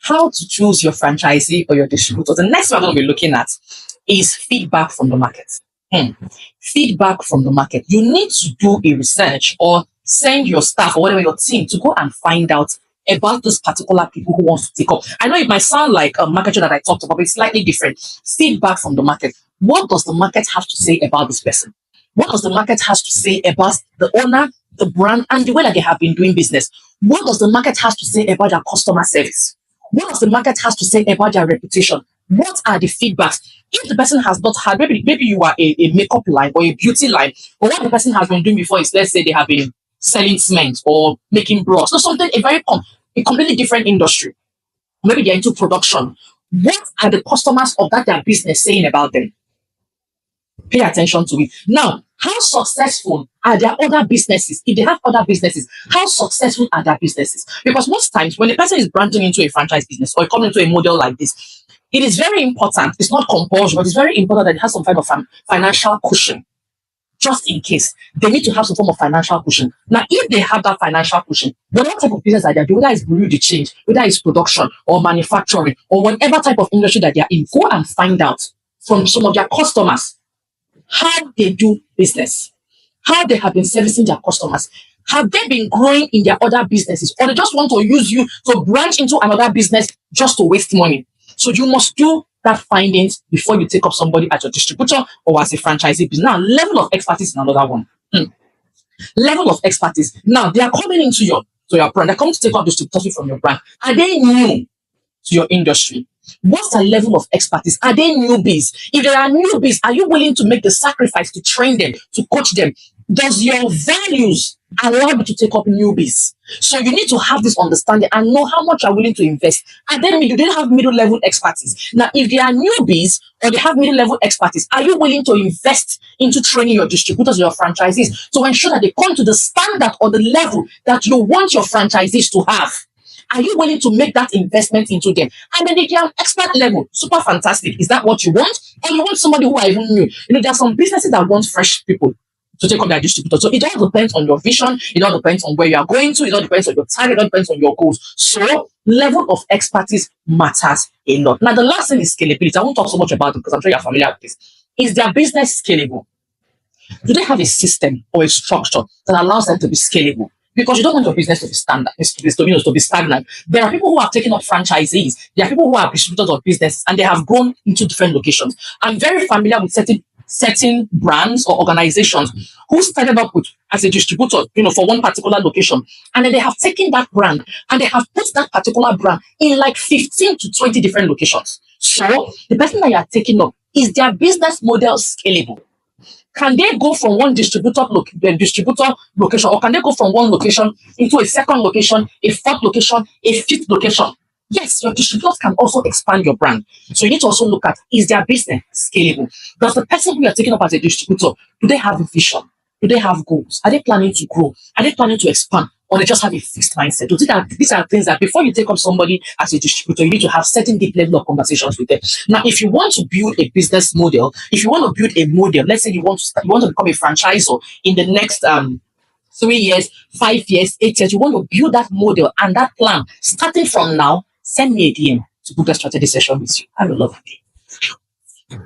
how to choose your franchisee or your distributor. The next one I'm going to be looking at is feedback from the market. Feedback from the market. You need to do a research or send your staff or whatever your team to go and find out about those particular people who want to take up. I know it might sound like a marketer that I talked about, but it's slightly different. Feedback from the market. What does the market have to say about this person? What does the market has to say about the owner, the brand, and the way that they have been doing business? What does the market has to say about their customer service? What does the market has to say about their reputation? What are the feedbacks? If the person has not had, maybe you are a makeup line or a beauty line, or what the person has been doing before is, let's say, they have been selling cement or making bras, so something a completely different industry. Maybe they're into production. What are the customers of their business saying about them? Pay attention to it. Now, how successful are their other businesses? If they have other businesses, how successful are their businesses? Because most times when a person is branching into a franchise business or coming into a model like this, it is very important. It's not compulsory, but it's very important that it has some kind of financial cushion. Just in case they need to have some form of financial cushion. Now, if they have that financial cushion, whatever type of business that they're doing, whether it's bureau de change, whether it's production or manufacturing or whatever type of industry that they're in, go and find out from some of their customers how they do business, how they have been servicing their customers. Have they been growing in their other businesses, or they just want to use you to branch into another business just to waste money? So you must do that findings before you take up somebody as your distributor or as a franchisee business. Now, level of expertise is another one. Level of expertise. Now, they are coming into your brand. They're coming to take up distributorship from your brand. Are they new to your industry? What's the level of expertise? Are they newbies? If they are newbies, are you willing to make the sacrifice to train them, to coach them? Does your values allow you to take up newbies? So you need to have this understanding and know how much you're willing to invest. And then do they have middle level expertise? Now, if they are newbies or they have middle level expertise, are you willing to invest into training your distributors or your franchisees to ensure that they come to the standard or the level that you want your franchisees to have? Are you willing to make that investment into them? And then if you're on expert level, super fantastic. Is that what you want? Or you want somebody who are even new? There are some businesses that want fresh people to take up their distributor. So it all depends on your vision. It all depends on where you are going to. It all depends on your target. It all depends on your goals. So level of expertise matters a lot. Now, the last thing is scalability. I won't talk so much about it because I'm sure you're familiar with this. Is their business scalable? Do they have a system or a structure that allows them to be scalable? Because you don't want your business to be standard, to be stagnant. There are people who have taken up franchisees. There are people who are distributors of business, and they have grown into different locations. I'm very familiar with certain brands or organizations who started up with as a distributor, for one particular location, and then they have taken that brand and they have put that particular brand in like 15 to 20 different locations. So the person that you are taking up, is their business model scalable? Can they go from one distributor location, or can they go from one location into a second location, a fourth location, a fifth location? Yes, your distributors can also expand your brand. So you need to also look at, is their business scalable? Does the person who you're taking up as a distributor, do they have a vision? Do they have goals? Are they planning to grow? Are they planning to expand? Or they just have a fixed mindset? These are things that before you take up somebody as a distributor, you need to have certain deep level of conversations with them. Now, if you want to build a business model, if you want to build a model, let's say you want to become a franchisor in the next 3 years, 5 years, 8 years, you want to build that model and that plan starting from now, send me a DM to book a strategy session with you. Have a lovely day.